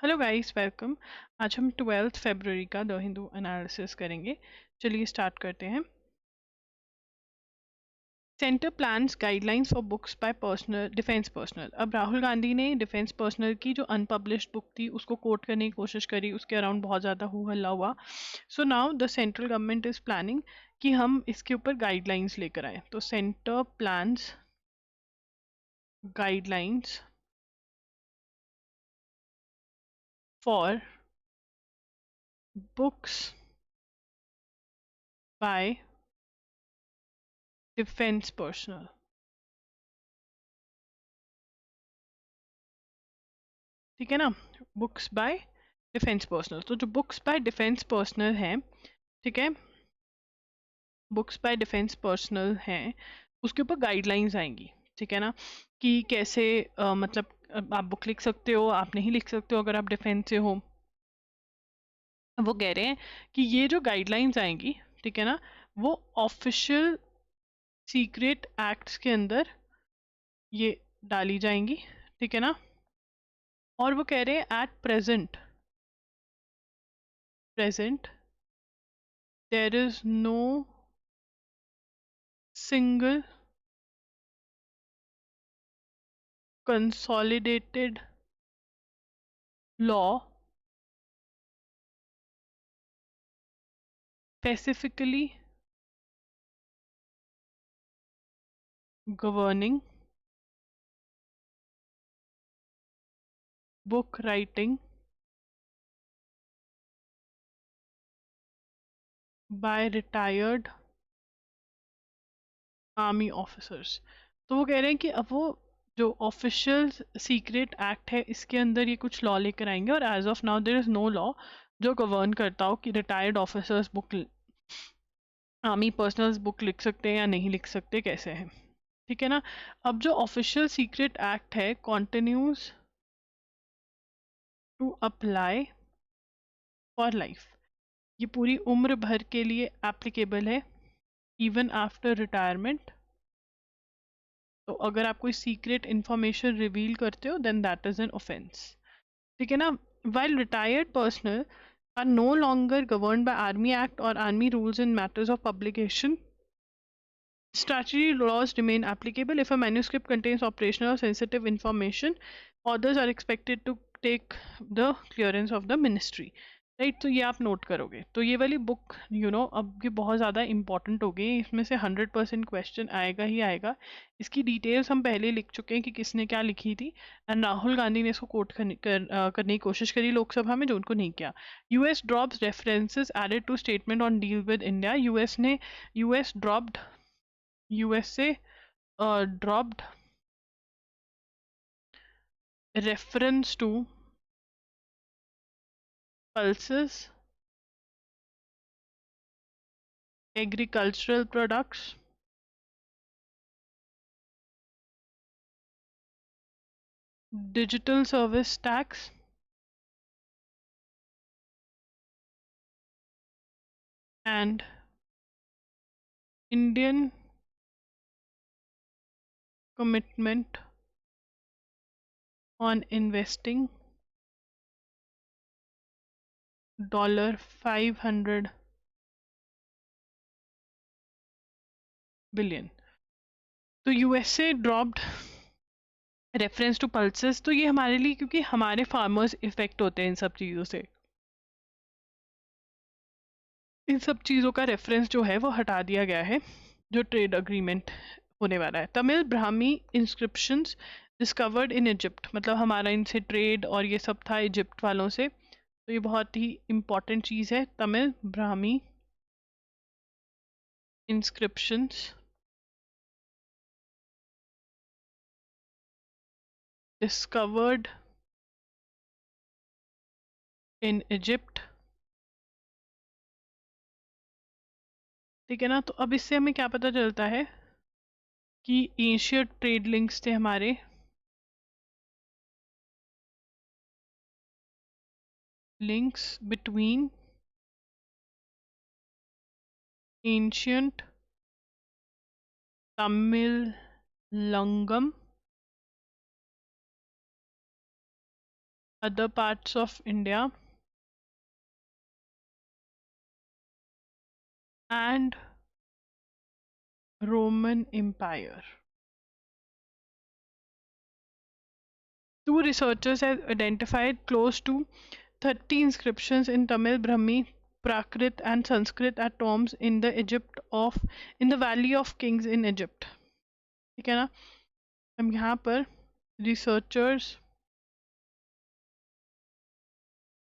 Hello guys, welcome. आज हम 12 फरवरी का द हिंदू एनालिसिस करेंगे। चलिए स्टार्ट करते हैं। Centre plans guidelines for books bye personal defence personnel. अब राहुल गांधी ने डिफेंस पर्सनल की जो अनपब्लिश्ड बुक थी उसको कोट करने की कोशिश करी, उसके अराउंड बहुत ज़्यादा हू हल्ला हुआ। So now the central government is planning कि हम इसके ऊपर गाइडलाइंस लेकर आए। तो centre plans guidelines for books bye defence personnel. ठीक है ना, बुक्स बाय डिफेंस पर्सनल। तो जो बुक्स बाय डिफेंस पर्सनल हैं, ठीक है, बुक्स बाय डिफेंस पर्सनल हैं, उसके ऊपर गाइडलाइंस आएंगी। ठीक है ना, कि कैसे मतलब आप बुक लिख सकते हो, आप नहीं लिख सकते हो अगर आप डिफेंस से हो। वो कह रहे हैं कि ये जो गाइडलाइंस आएंगी, ठीक है ना, वो ऑफिशियल सीक्रेट एक्ट्स के अंदर ये डाली जाएंगी। ठीक है ना, और वो कह रहे हैं at present present there is no single consolidated law specifically governing book writing by retired army officers. तो वो कह रहे हैं कि अब वो जो ऑफिशियल सीक्रेट एक्ट है इसके अंदर ये कुछ लॉ लेकर आएंगे, और as of now there is no law जो गवर्न करता हो कि retired officers book, army personnels book लिख सकते हैं या नहीं लिख सकते, कैसे है। ठीक है ना, अब जो ऑफिशियल सीक्रेट एक्ट है continues to apply for life, ये पूरी उम्र भर के लिए एप्लीकेबल है, इवन आफ्टर रिटायरमेंट। तो अगर आप कोई सीक्रेट इंफॉर्मेशन रिवील करते हो then that is an offence. ठीक है ना, while retired personnel are no longer govern by army act और army rules in matters of publication, statutory laws remain applicable. If a manuscript contains operational or sensitive information, authors are expected to take the clearance of the ministry. Right, तो ये आप note करोगे। तो ये वाली book अब ये बहुत ज़्यादा इंपॉर्टेंट हो गई, इसमें से 100% क्वेश्चन आएगा ही आएगा। इसकी डिटेल्स हम पहले लिख चुके हैं कि किसने क्या लिखी थी, एंड राहुल गांधी ने इसको कोट करने की कोशिश करी लोकसभा में, जो उनको नहीं किया। US drops references added to statement on deal with India. US dropped USA dropped reference to pulses, agricultural products, digital service tax, and Indian commitment on investing $500 billion। तो USA dropped reference to pulses, तो ये हमारे लिए, क्योंकि हमारे farmers effect होते हैं इन सब चीज़ों से, इन सब चीज़ों का रेफरेंस जो है वो हटा दिया गया है जो ट्रेड अग्रीमेंट होने वाला है। Tamil Brahmi inscriptions discovered in Egypt, मतलब हमारा इनसे ट्रेड और ये सब था इजिप्ट वालों से, तो ये बहुत ही इम्पॉर्टेंट चीज़ है। Tamil Brahmi inscriptions discovered in Egypt. ठीक है ना, तो अब इससे हमें क्या पता चलता है कि एशियन ट्रेड लिंक्स थे हमारे, links between ancient Tamilakam other parts of India, and Roman Empire. Two researchers have identified close to 30 inscriptions in Tamil, Brahmi, Prakrit and Sanskrit at tombs in the Valley of Kings in Egypt. ठीक है ना? हम यहाँ पर researchers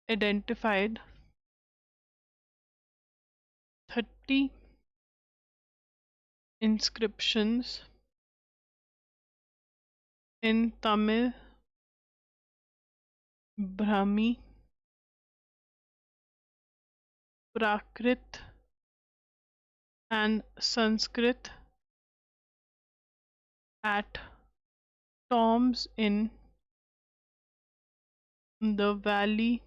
identified 30 inscriptions in Tamil, Brahmi, Prakrit and Sanskrit at tombs in the Valley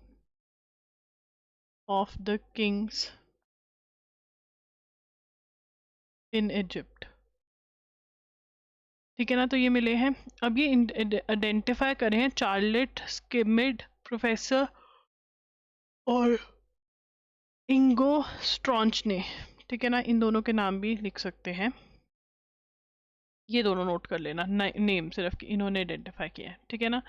of the Kings in Egypt. ठीक है ना? तो ये मिले हैं. अब ये आइडेंटिफाई करे हैं चार्लेट स्किमिड, प्रोफेसर और इंगो स्ट्रॉन्च ने. ठीक है ना? इन दोनों के नाम भी लिख सकते हैं. ये दोनों नोट कर लेना, नेम सिर्फ कि इन्होंने आइडेंटिफाई किया है. ठीक है ना?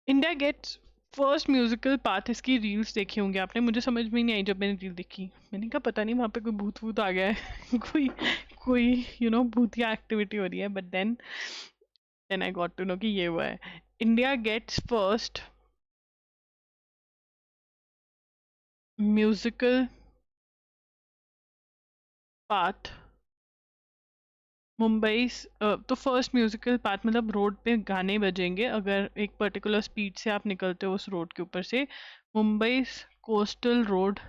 India gets first musical path. इसकी रील्स देखी होंगी आपने. मुझे समझ में नहीं आई जब मैंने रील देखी. मैंने कहा पता नहीं वहाँ पे कोई भूत भूत आ गया है कोई कोई भूतिया एक्टिविटी हो रही है. But then I got to know कि ये हुआ है. India gets first musical path Mumbai. तो फर्स्ट म्यूजिकल पाथ मतलब रोड पे गाने बजेंगे. अगर एक पर्टिकुलर स्पीड से आप निकलते हो उस रोड के ऊपर से. मुंबई कोस्टल रोड,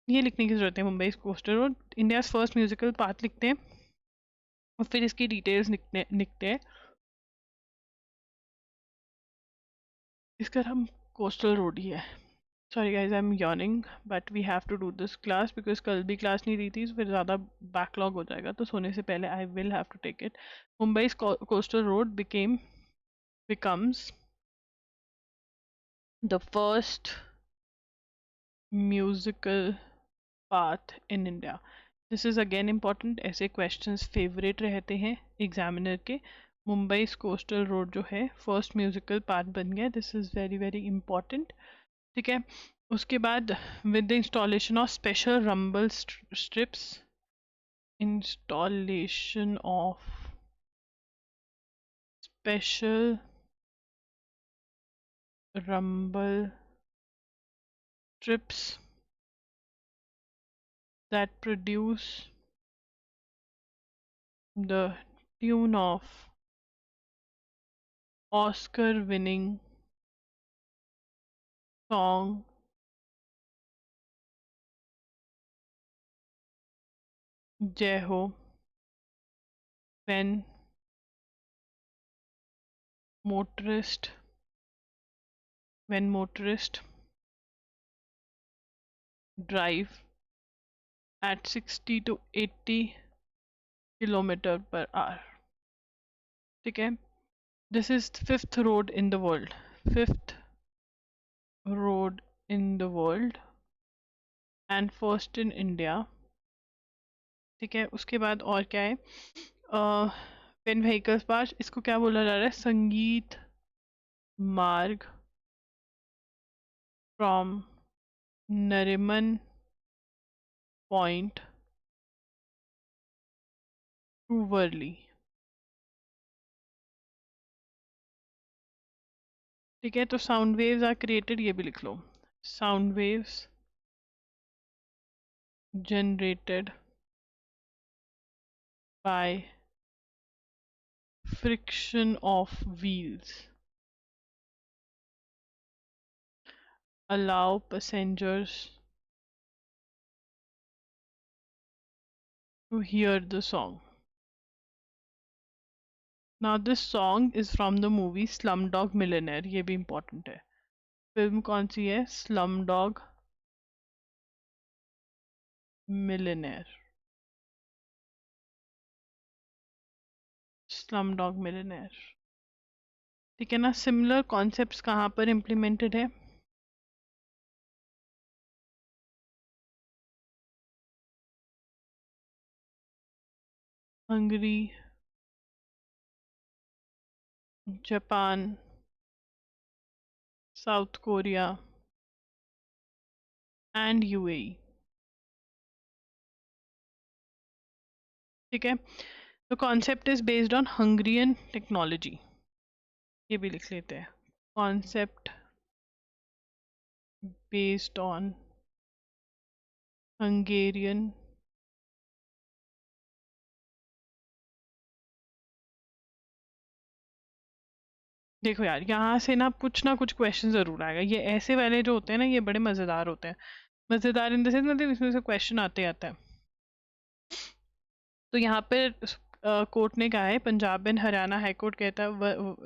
ये लिखने की जरूरत है. Mumbai coastal road India first musical path लिखते हैं और फिर इसकी डिटेल्स लिखते हैं. इसका हम कोस्टल रोड ही है. Sorry guys I am yawning but we have to do this class because कल भी क्लास नहीं दी थी, फिर ज़्यादा बैकलॉग हो जाएगा. तो सोने से पहले I will have to take it. Mumbai coastal road becomes the first musical path in India. This is again important. ऐसे questions favorite रहते हैं examiner के. मुंबई कोस्टल रोड जो है फर्स्ट म्यूजिकल पार्ट बन गया. This is very very important. ठीक है. उसके बाद with the installation of special rumble strips, installation of special rumble strips that produce the tune of Oscar-winning song Jai Ho when motorists drive at 60 to 80 kilometer per hour. ठीक है. This is fifth road in the world. Fifth road in the world and first in India. ठीक है. उसके बाद और क्या है? when vehicles pass, इसको क्या बोला जा रहा है? संगीत मार्ग from Nariman Point to Worli. ठीक है. तो साउंड वेव्स आर क्रिएटेड, ये भी लिख लो. Sound waves generated by friction of wheels allow passengers to hear the song. Now this song is from the movie Slumdog Millionaire. ये भी important है. फिल्म कौन सी है? Slumdog Millionaire. Slumdog Millionaire. ठीक है ना। सिमिलर कॉन्सेप्ट्स कहाँ पर इम्प्लीमेंटेड है? Hungary, Japan, south Korea and UAE. ठीक है, तो concept is based on Hungarian technology, ये भी लिख लेते हैं। कॉन्सेप्ट बेस्ड ऑन हंगेरियन देखो यार, यहाँ से ना कुछ क्वेश्चन जरूर आएगा। ये ऐसे वाले जो होते हैं ना, ये बड़े मजेदार होते हैं। मजेदार इन द सेंस मतलब इसमें से क्वेश्चन आते आता है। तो यहाँ पे कोर्ट ने कहा है, Punjab and Haryana high court कहता है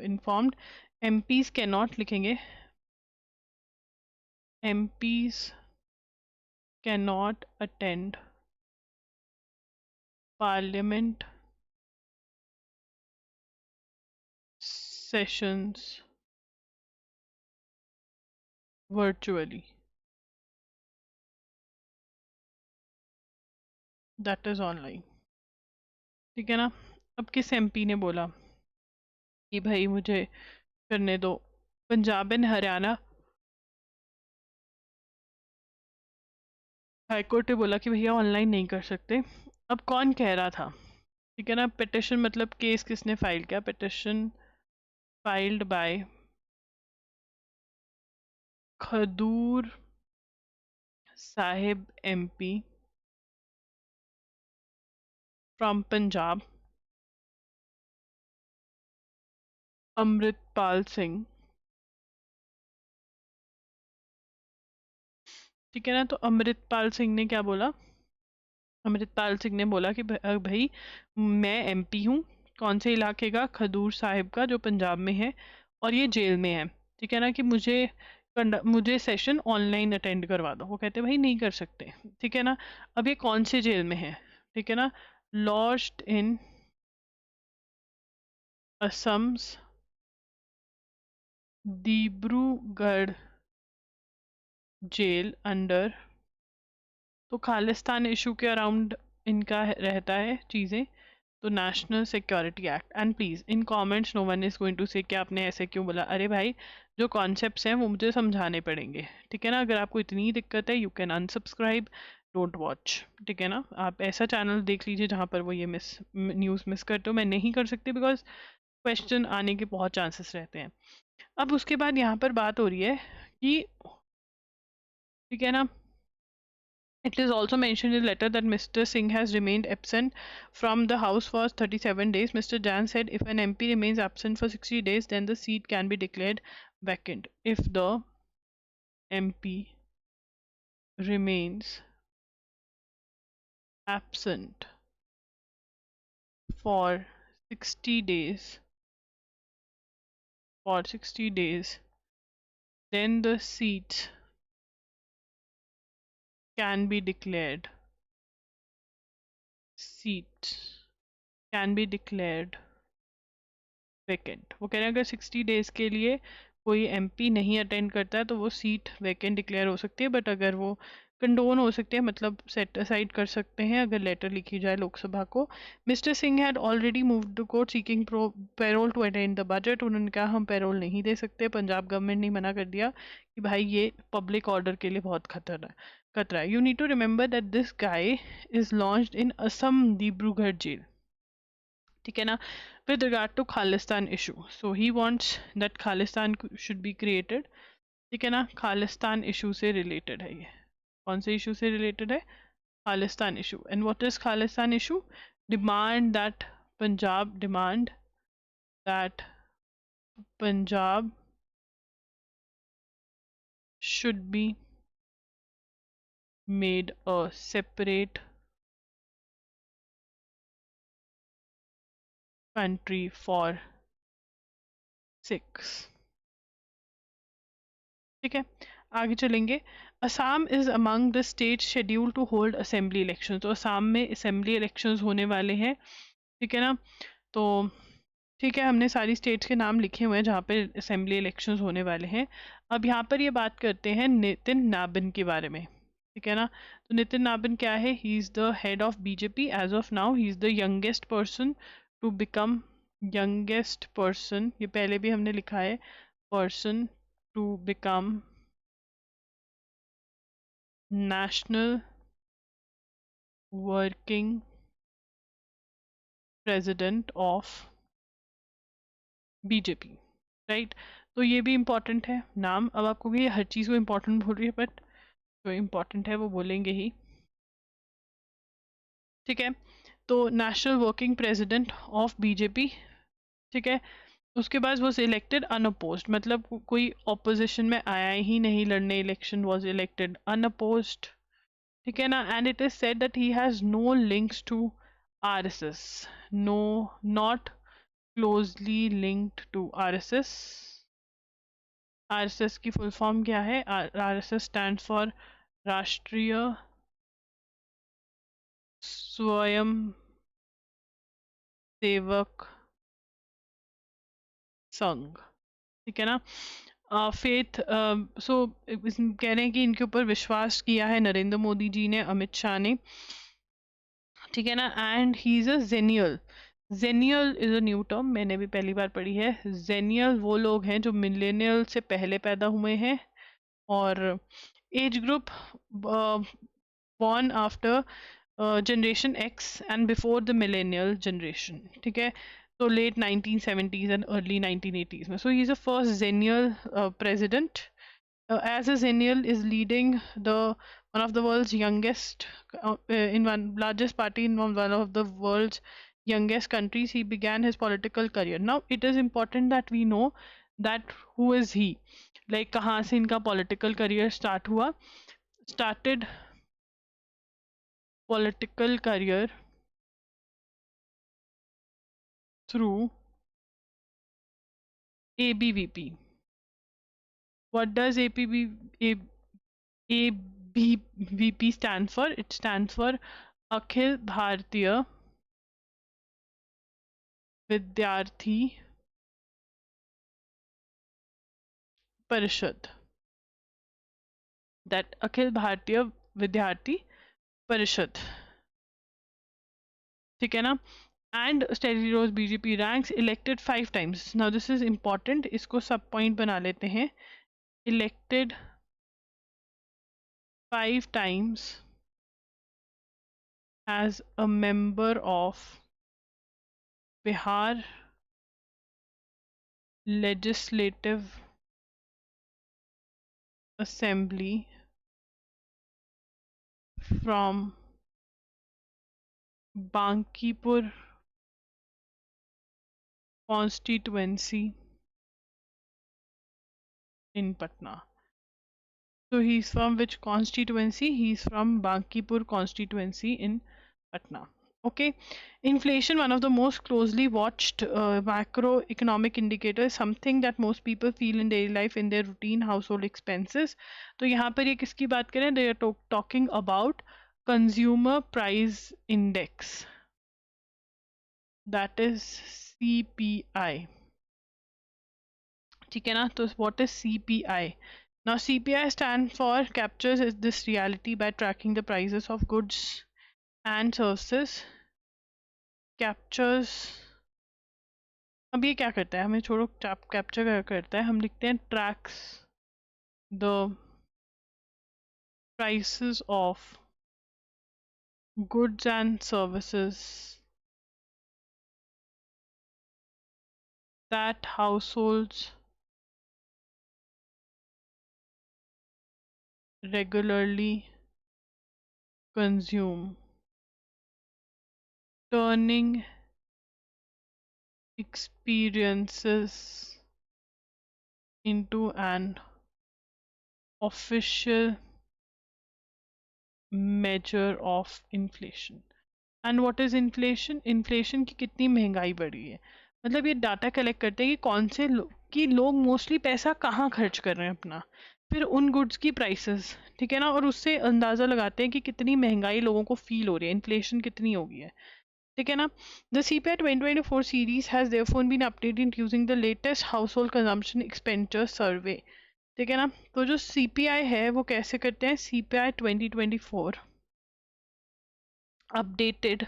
इन्फॉर्म्ड एमपीज कैन नॉट, लिखेंगे MPs can not attend parliament sessions virtually, that is online. ठीक है ना। अब किस एमपी ने बोला कि भाई मुझे करने दो? पंजाब एंड हरियाणा हाईकोर्ट ने बोला कि भैया ऑनलाइन नहीं कर सकते। अब कौन कह रहा था? ठीक है ना, पिटिशन मतलब केस किसने फाइल किया? Petition filed by Khadoor Sahib MP from Punjab, Amritpal Singh. ठीक है ना, तो अमृतपाल सिंह ने क्या बोला? अमृतपाल सिंह ने बोला कि भाई मैं एमपी हूँ, कौन से इलाके का? खदूर साहिब का, जो पंजाब में है, और ये जेल में है। ठीक है ना, कि मुझे सेशन ऑनलाइन अटेंड करवा दो। वो कहते भाई नहीं कर सकते। ठीक है ना। अब ये कौन से जेल में है? ठीक है ना, लॉज्ड इन असम्स डिब्रूगढ़ जेल अंडर, तो खालिस्तान इशू के अराउंड इनका रहता है चीज़ें, तो national security act. And please in comments no one is going to say कि आपने ऐसे क्यों बोला। अरे भाई, जो कॉन्सेप्ट्स हैं वो मुझे समझाने पड़ेंगे। ठीक है ना, अगर आपको इतनी दिक्कत है, you can unsubscribe, don't watch. ठीक है ना, आप ऐसा चैनल देख लीजिए जहाँ पर वो ये न्यूज़ मिस करते हो। मैं नहीं कर सकती बिकॉज क्वेश्चन आने के बहुत चांसेस रहते हैं। अब उसके बाद यहाँ पर बात हो रही है कि, ठीक है ना, it is also mentioned in the letter that Mr. Singh has remained absent from the House for 37 days. Mr. Jan said if an MP remains absent for 60 days, then the seat can be declared vacant. If the MP remains absent for 60 days, then the seat can be declared vacant. वो कह रहे हैं अगर 60 days के लिए कोई MP नहीं attend करता है तो वो सीट वैकेंट डिक्लेयर हो सकती है। बट अगर वो कंडोन हो सकते हैं, मतलब सेट असाइड कर सकते हैं अगर लेटर लिखी जाए लोकसभा को। Mr Singh had already moved to court seeking parole to attend the budget. उन्होंने कहा हम पैरोल नहीं दे सकते। पंजाब गवर्नमेंट ने मना कर दिया कि भाई ये पब्लिक ऑर्डर के लिए बहुत खतरा है। You need to remember that this guy is lodged in Assam Dibrugarh jail. ठीक है ना, with regard to Khalistan issue. So he wants that Khalistan should be created. ठीक है ना, खालिस्तान इशू से रिलेटेड है ये। कौन से इशू से रिलेटेड है? Khalistan issue. And what is Khalistan issue? Demand that Punjab should be made a separate country for Sikhs। ठीक है, आगे चलेंगे। Assam is among the state schedule to hold assembly election. तो असम में असेंबली इलेक्शंस होने वाले हैं। ठीक है ना, तो ठीक है, हमने सारी स्टेट्स के नाम लिखे हुए हैं जहाँ पे असेंबली इलेक्शंस होने वाले हैं। अब यहाँ पर ये बात करते हैं नितिन नाबिन के बारे में, ठीक है ना। तो नितिन नाबिन क्या है? He is the head of BJP as of now. He is the youngest person to become, youngest person, ये पहले भी हमने लिखा है, person to become national working president of BJP, right. तो ये भी इम्पॉर्टेंट है नाम। अब आपको ये हर चीज़ को इम्पोर्टेंट बोल रही है, बट जो इम्पोर्टेंट है वो बोलेंगे ही, ठीक है। तो national working president of BJP, ठीक है। उसके बाद वो इलेक्टेड अनअपोज्ड, मतलब कोई ऑपोजिशन में आया ही नहीं लड़ने, इलेक्शन वाज इलेक्टेड अनअपोज्ड, ठीक है ना। And it is said that he has no links to RSS, no, not closely linked to RSS. RSS की फुल फॉर्म क्या है? आरएसएस स्टैंड्स फॉर राष्ट्रीय स्वयं सेवक संघ, ठीक है ना। फेथ, सो कह रहे हैं कि इनके ऊपर विश्वास किया है नरेंद्र मोदी जी ने, अमित शाह ने, ठीक है ना। And he is a genial, genial is a new term, मैंने भी पहली बार पढ़ी है। जेनियल वो लोग हैं जो मिलेनियल से पहले पैदा हुए हैं, और age group born after generation X and before the millennial generation, ठीक है। तो late 1970s and early 1980s में, so he's the first Xennial president. As a Xennial is leading the one of the world's youngest in one largest party in one of the world's youngest countries, he began his political career. Now it is important that we know that who is he, like कहाँ से इनका political career start हुआ, started political career through ABVP. What does ABVP stand for? It stands for Akhil Bharatiya Vidyarthi Parishad. That Akhil Bharatiya Vidyarthi Parishad, ठीक है ना। And steady rose BJP ranks, elected 5 times. Now this is important, इसको सब point बना लेते हैं। Elected 5 times as a member of Bihar Legislative Assembly from Bankipur constituency in Patna. So he's from which constituency? He's from Bankipur constituency in Patna. Okay. Inflation, one of the most closely watched macroeconomic indicators, something that most people feel in daily life in their routine household expenses. तो यहाँ पर ये किसकी बात करें? They are talking about consumer price index, that is CPI, ठीक है ना। तो what is CPI? Now CPI stands for captures this reality by tracking the prices of goods and services. Captures, अब ये क्या करता है, हमें छोड़ो कैप्चर क्या करता है, हम लिखते हैं tracks the prices of goods and services that households regularly consume, turning experiences into an official measure of inflation. And what is inflation? Inflation की कितनी महंगाई बढ़ी है, मतलब ये डाटा कलेक्ट करते हैं कि कौन से कि लोग मोस्टली पैसा कहाँ खर्च कर रहे हैं अपना, फिर उन गुड्स की प्राइसेस, ठीक है ना, और उससे अंदाज़ा लगाते हैं कि कितनी महंगाई लोगों को फील हो रही है, इन्फ्लेशन कितनी हो गई है। ठीक है ना. The CPI 2024 series has therefore been updated using the latest household consumption expenditure survey. ठीक है ना. तो जो CPI है वो कैसे करते हैं, CPI 2024 updated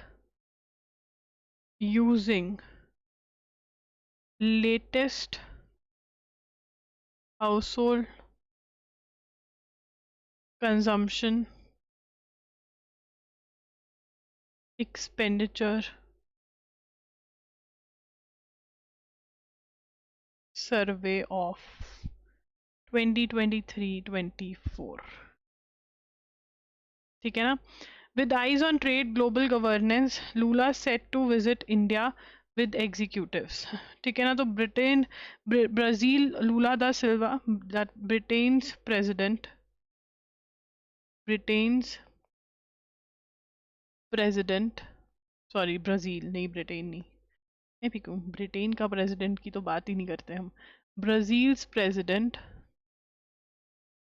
using latest household consumption expenditure survey of 2023-24. ठीक है ना. With eyes on trade, global governance, Lula set to visit India with executives. ठीक है ना. तो ब्राजील, लूला दा सिल्वा, that Britain's president, sorry Brazil नहीं, ब्रिटेन नहीं, मैं भी कहूँ ब्रिटेन का प्रेसिडेंट की तो बात ही नहीं करते हम. ब्राजील्स प्रेसिडेंट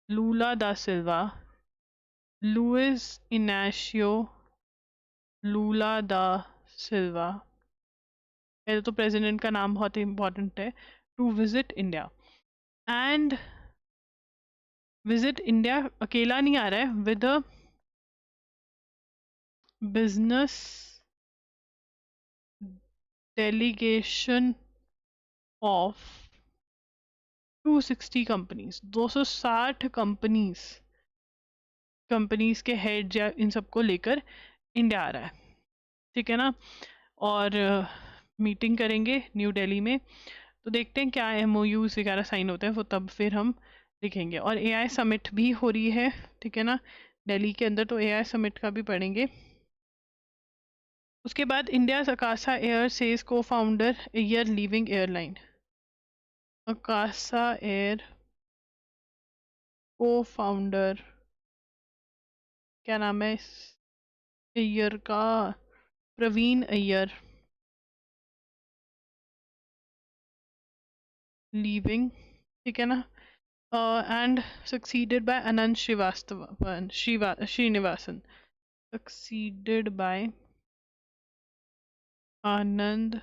लूला दा सिल्वा, लुइस इनाशियो लूला दा सिल्वा, पहले तो प्रेसिडेंट का नाम बहुत इंपॉर्टेंट है, to visit India. And visit India अकेला नहीं आ रहा है, with a business delegation of 260 companies, 260 companies के हेड या इन सबको लेकर इंडिया आ रहा है. ठीक है ना. और मीटिंग करेंगे न्यू दिल्ली में. तो देखते हैं क्या MOUs वगैरह साइन होते हैं, वो तब फिर हम लिखेंगे. और AI समिट भी हो रही है. ठीक है ना, दिल्ली के अंदर, तो AI समिट का भी पढ़ेंगे. उसके बाद इंडिया अकासा एयर सेज को founder air leaving airline. Akasa air को फाउंडर, क्या नाम है इस एयर का, प्रवीण अय्यर, लीविंग. ठीक है ना. and succeeded by Anand Srinivasan. Succeeded by Anand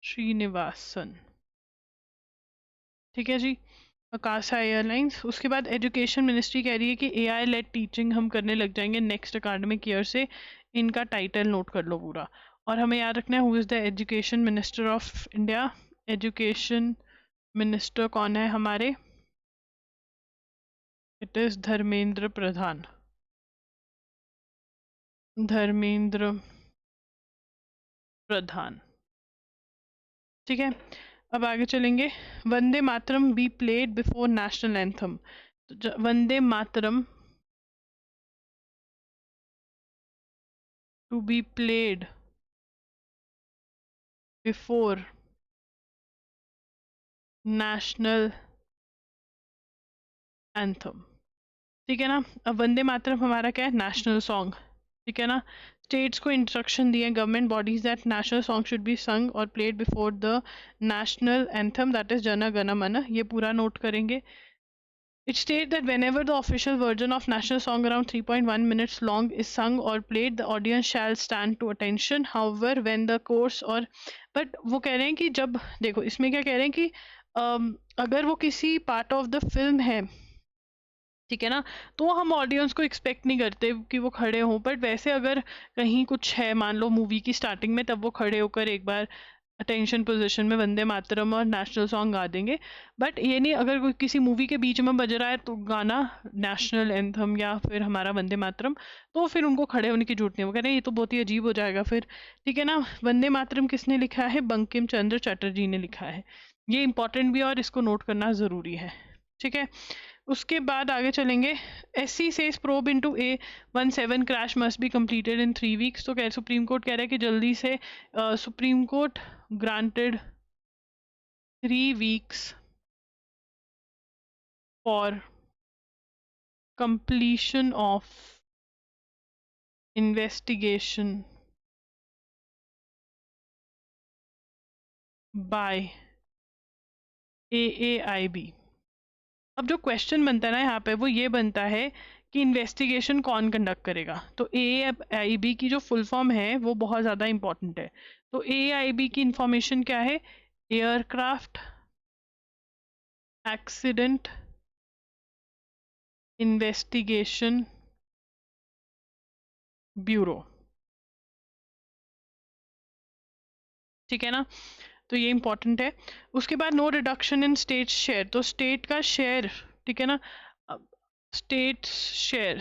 Srinivasan. ठीक है जी. आकाशा एयरलाइंस. उसके बाद एजुकेशन मिनिस्ट्री कह रही है कि AI लेड टीचिंग हम करने लग जाएंगे नेक्स्ट अकाडमिक ईयर से. इनका टाइटल नोट कर लो पूरा. और हमें याद रखना है who is the education minister of India. Education minister कौन है हमारे, इट इज धर्मेंद्र प्रधान. धर्मेंद्र प्रधान. ठीक है. अब आगे चलेंगे. Vande Mataram be played before national anthem. Vande Mataram to be played before national anthem. ठीक है ना. अब वंदे मातरम हमारा क्या है, नेशनल सॉन्ग. ठीक है ना. स्टेट्स को इंस्ट्रक्शन दिए government bodies that national song should be संग और played before the national anthem, that is Jana Gana मन. ये पूरा नोट करेंगे. It states that whenever the official version of national song around 3.1 minutes long is sung or played, the audience shall stand to attention. However, when the course or but वो कह रहे हैं कि जब देखो इसमें क्या कह रहे हैं कि अगर वो किसी पार्ट ऑफ द फिल्म है, ठीक है ना, तो हम ऑडियंस को एक्सपेक्ट नहीं करते कि वो खड़े हों. बट वैसे अगर कहीं कुछ है, मान लो मूवी की स्टार्टिंग में, तब वो खड़े होकर एक बार अटेंशन पोजीशन में वंदे मातरम और नेशनल सॉन्ग गा देंगे. बट ये नहीं अगर कोई किसी मूवी के बीच में बज रहा है तो गाना नेशनल एंथम या फिर हमारा वंदे मातरम, तो फिर उनको खड़े होने की जरूरत नहीं. वो कह रहे हैं ये तो बहुत ही अजीब हो जाएगा फिर. ठीक है ना. वंदे मातरम किसने लिखा है, बंकिम चंद्र चटर्जी ने लिखा है. ये इंपॉर्टेंट भी है और इसको नोट करना ज़रूरी है. ठीक है. उसके बाद आगे चलेंगे. SC says probe into A17 crash must be completed in 3 weeks. तो सुप्रीम कोर्ट कह रहा है कि जल्दी से supreme court granted 3 weeks for completion of investigation by AAIB. अब जो क्वेश्चन बनता है ना यहाँ पे वो ये बनता है कि इन्वेस्टिगेशन कौन कंडक्ट करेगा। तो AIB की जो फुल फॉर्म है वो बहुत ज़्यादा इंपॉर्टेंट है। तो AIB की इंफॉर्मेशन क्या है? एयरक्राफ्ट एक्सीडेंट इन्वेस्टिगेशन ब्यूरो, ठीक है ना। तो ये इंपॉर्टेंट है। उसके बाद no reduction in state share, तो स्टेट का शेयर, ठीक है ना, स्टेट शेयर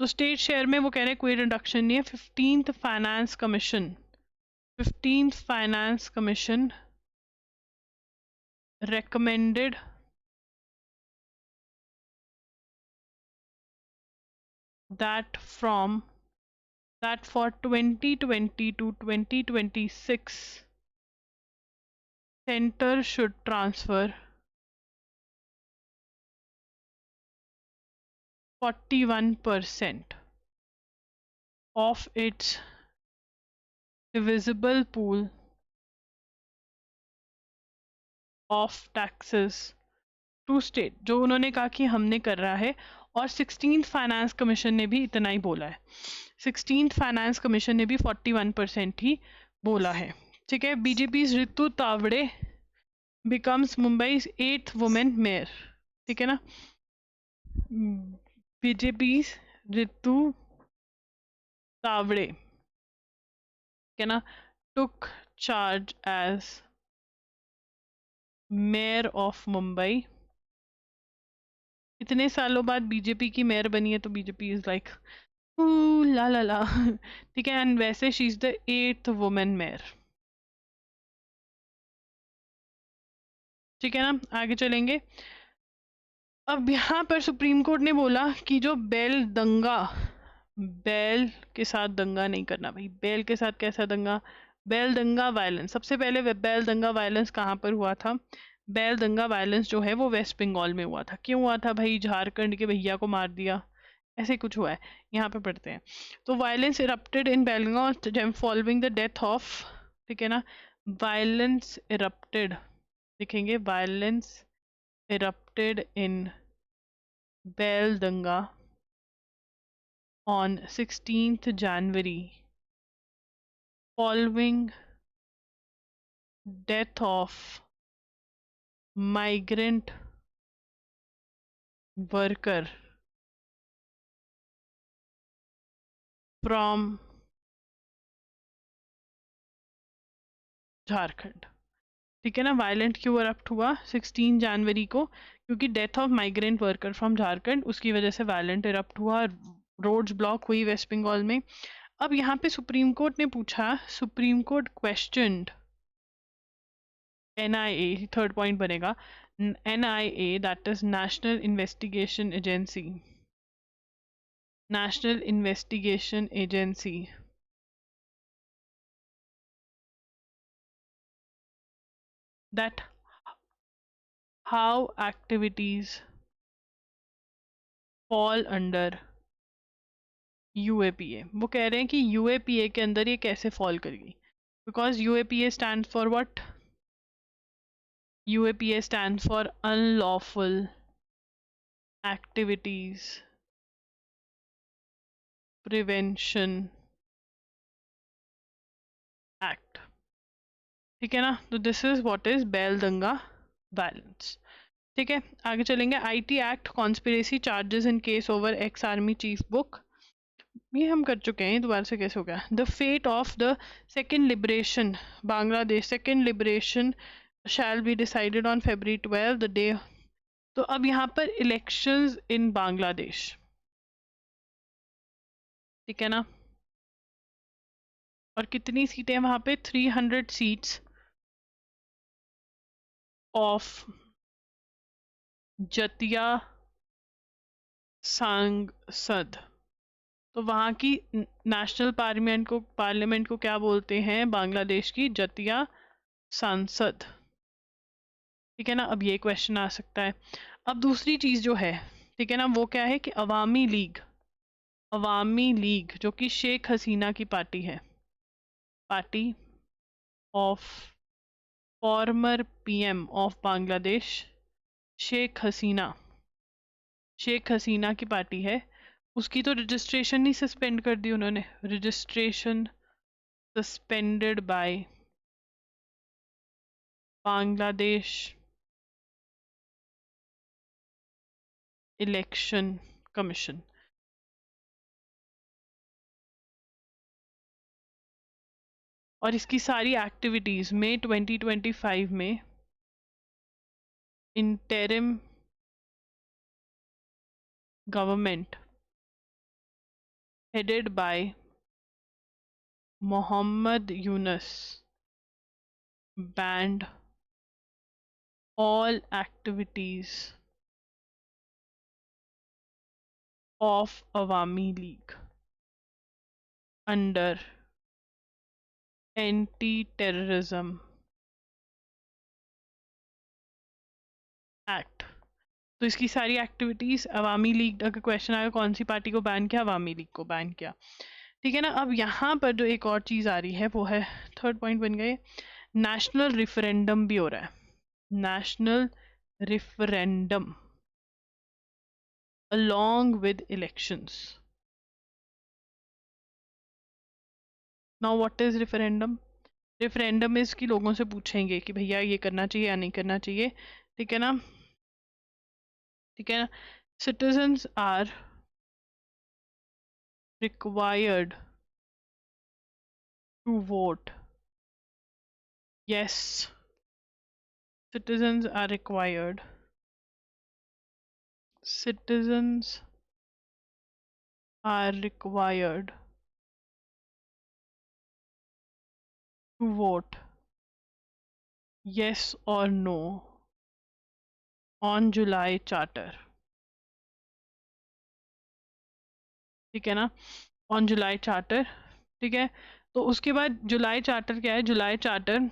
तो स्टेट शेयर में वो कह रहे हैं कोई रिडक्शन नहीं है। 15th finance commission recommended that for 2020 to 2026 center should transfer 41% of its divisible pool of taxes to state, जो उन्होंने कहा कि हमने कर रहा है। और 16th फाइनेंस कमीशन ने भी इतना ही बोला है। 16th फाइनेंस कमीशन ने भी 41% ही बोला है, ठीक है। BJP Ritu Tawde becomes Mumbai 8th women mayor, ठीक है ना। बीजेपी ऋतु तावड़े, ठीक है ना, took charge as mayor of Mumbai. इतने सालों बाद बीजेपी की मेयर बनी है तो BJP is like la la la ठीक है। एंड वैसे she is the 8th women mayor, ठीक है ना। आगे चलेंगे। अब यहाँ पर सुप्रीम कोर्ट ने बोला कि जो बैल के साथ दंगा नहीं करना भाई। बैल के साथ कैसा दंगा? बैल दंगा वायलेंस। सबसे पहले बैल दंगा वायलेंस कहाँ पर हुआ था? बैल दंगा वायलेंस जो है वो वेस्ट बंगाल में हुआ था। क्यों हुआ था भाई? झारखंड के भैया को मार दिया, ऐसे कुछ हुआ है। यहाँ पे पढ़ते हैं। तो violence erupted in Belgaum following the death of, ठीक है ना, वायलेंस इरप्टेड, लिखेंगे violence erupted in Beldanga on 16th January following death of migrant worker from Jharkhand, ठीक है ना। वायलेंट क्यों अरप्ट हुआ 16 जनवरी को? क्योंकि death of migrant worker from Jharkhand, उसकी वजह से वायलेंट इरप्ट हुआ, रोड्स ब्लॉक हुई वेस्ट बंगाल में। अब यहाँ पे सुप्रीम कोर्ट ने पूछा, supreme court questioned NIA, third point बनेगा, NIA that is national investigation agency, national investigation agency that how activities fall under UAPA। वो कह रहे हैं कि UAPA के अंदर ये कैसे फॉल करेगी, because UAPA stand for what? UAPA stand for unlawful activities prevention act, ठीक है ना। तो दिस इज व्हाट इज बैल दंगा वायलेंस, ठीक है। आगे चलेंगे। IT act conspiracy charges in case over ex army chief book, ये हम कर चुके हैं, दोबारा से कैसे हो गया? The fate of the second liberation Bangladesh, second liberation shall be decided on February 12 the day. तो अब यहाँ पर इलेक्शंस इन बांग्लादेश, ठीक है ना। और कितनी सीटें वहां पे? 300 सीट्स ऑफ जतिया सांसद। तो वहाँ की नेशनल पार्लियामेंट को क्या बोलते हैं? बांग्लादेश की जतिया सांसद, ठीक है ना। अब ये क्वेश्चन आ सकता है। अब दूसरी चीज जो है, ठीक है ना, वो क्या है कि अवामी लीग जो कि शेख हसीना की पार्टी है, party of former PM of Bangladesh, Sheikh Hasina की पार्टी है, उसकी तो रजिस्ट्रेशन ही सस्पेंड कर दी उन्होंने, registration suspended bye Bangladesh election commission. और इसकी सारी एक्टिविटीज मई 2025 में interim government headed by Mohammed Yunus banned all activities of Awami League under Anti-Terrorism Act। तो इसकी सारी एक्टिविटीज अवामी लीग, अगर क्वेश्चन आएगा कौन सी पार्टी को बैन किया, अवामी लीग को बैन किया। ठीक है ना। अब यहाँ पर जो एक और चीज आ रही है वो है, थर्ड पॉइंट बन गए, नेशनल रिफरेंडम भी हो रहा है, national referendum along with elections। now what is referendum? referendum is कि लोगों से पूछेंगे कि भैया ये करना चाहिए या नहीं करना चाहिए। ठीक है ना, ठीक है ना। citizens are required to vote, yes, citizens are required to vote yes or no on July charter। ठीक है ना, ऑन जुलाई चार्टर। ठीक है, तो उसके बाद जुलाई चार्टर क्या है, जुलाई चार्टर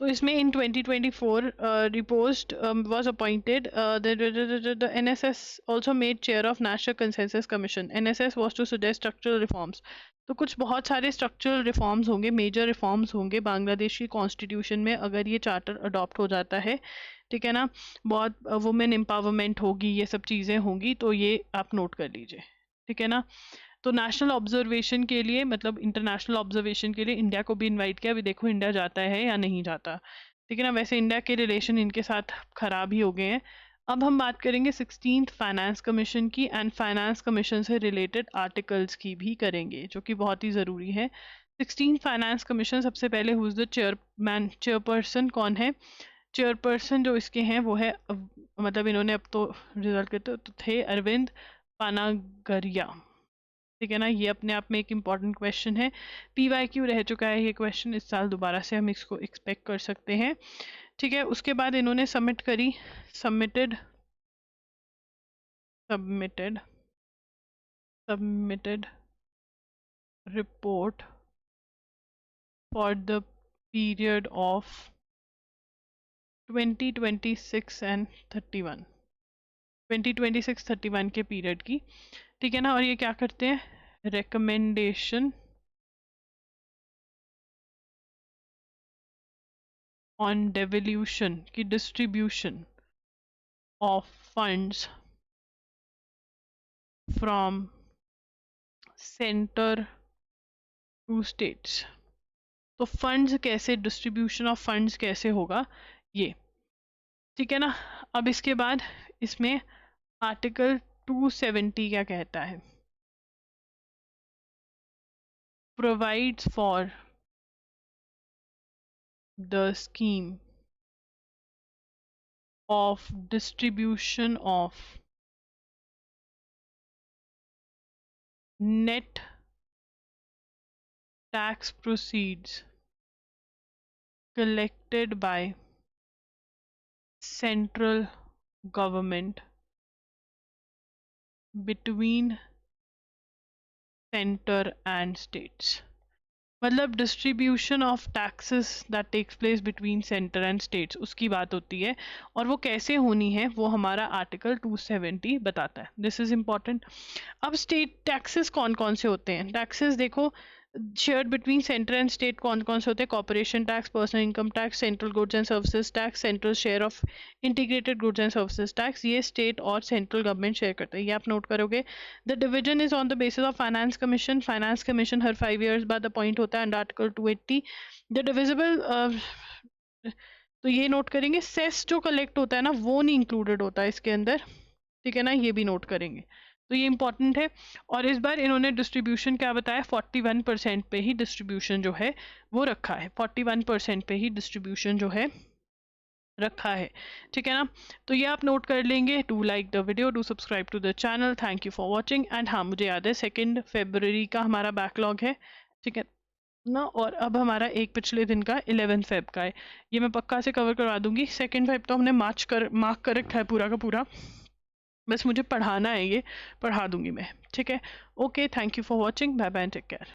तो इसमें इन 2024 repost was appointed, the NSS also made chair of National Consensus Commission। NSS was to suggest structural reforms। तो कुछ बहुत सारे स्ट्रक्चरल रिफॉर्म्स होंगे, मेजर रिफॉर्म्स होंगे बांग्लादेश की कॉन्स्टिट्यूशन में अगर ये चार्टर अडॉप्ट हो जाता है। ठीक है ना, बहुत वुमेन एम्पावरमेंट होगी, ये सब चीज़ें होंगी, तो ये आप नोट कर लीजिए। ठीक है ना, तो नेशनल ऑब्जर्वेशन के लिए, मतलब इंटरनेशनल ऑब्जर्वेशन के लिए इंडिया को भी इनवाइट किया। अभी देखो इंडिया जाता है या नहीं जाता। ठीक है ना, वैसे इंडिया के रिलेशन इनके साथ खराब ही हो गए हैं। अब हम बात करेंगे 16th फाइनेंस कमीशन की, एंड फाइनेंस कमीशन से रिलेटेड आर्टिकल्स की भी करेंगे, जो कि बहुत ही ज़रूरी है। 16th फाइनेंस कमीशन, सबसे पहले who is the chairman, chairperson कौन है? चेयरपर्सन जो इसके हैं वो है, मतलब इन्होंने अब तो रिजल्ट करते तो थे, अरविंद पानागरिया। ठीक है ना, ये अपने आप में एक इम्पॉर्टेंट क्वेश्चन है, PYQ रह चुका है ये क्वेश्चन, इस साल दोबारा से हम इसको एक्सपेक्ट कर सकते हैं। ठीक है, उसके बाद इन्होंने सबमिट करी, submitted report for the period of 2026 and 31, 2026-31 के पीरियड की। ठीक है ना, और ये क्या करते हैं, रिकमेंडेशन on devolution की distribution of funds from center to states। तो फंड्स कैसे, डिस्ट्रीब्यूशन ऑफ फंड्स कैसे होगा ये। ठीक है ना, अब इसके बाद इसमें आर्टिकल 270 क्या कहता है, provides for the scheme of distribution of net tax proceeds collected by central government between center and states। मतलब distribution of taxes that takes place between centre and states, उसकी बात होती है, और वो कैसे होनी है वो हमारा आर्टिकल 270 बताता है। This is important. अब स्टेट टैक्सेस कौन कौन से होते हैं, टैक्सेस देखो, shared between centre and state कौन कौन से होते हैं? Corporation tax, personal income tax, central goods and services tax, central share of integrated goods and services tax, ये स्टेट और सेंट्रल गवर्नमेंट शेयर करते हैं, ये आप नोट करोगे। The division is on the basis of finance commission, finance commission her 5 years बाद appoint होता है अंडर आर्टिकल 280। द डिविजिबल, तो ये नोट करेंगे। सेस जो कलेक्ट होता है ना वो नहीं इंक्लूडेड होता है इसके अंदर, ठीक है ना, ये भी नोट करेंगे, तो ये इंपॉर्टेंट है। और इस बार इन्होंने डिस्ट्रीब्यूशन क्या बताया, 41% पे ही डिस्ट्रीब्यूशन जो है वो रखा है, 41% पे ही डिस्ट्रीब्यूशन जो है रखा है, ठीक है ना। तो ये आप नोट कर लेंगे। Do like the video, do subscribe to the channel, thank you for watching. And हाँ, मुझे याद है 2 फरवरी का हमारा बैकलॉग है, ठीक है ना, और अब हमारा एक पिछले दिन का 11 फेब का है, ये मैं पक्का से कवर करवा दूंगी। 2 फेब तो हमने मार्क कर रखा है पूरा का पूरा, बस मुझे पढ़ाना है, ये पढ़ा दूंगी मैं, ठीक है। Okay, thank you for watching, bye bye, take care.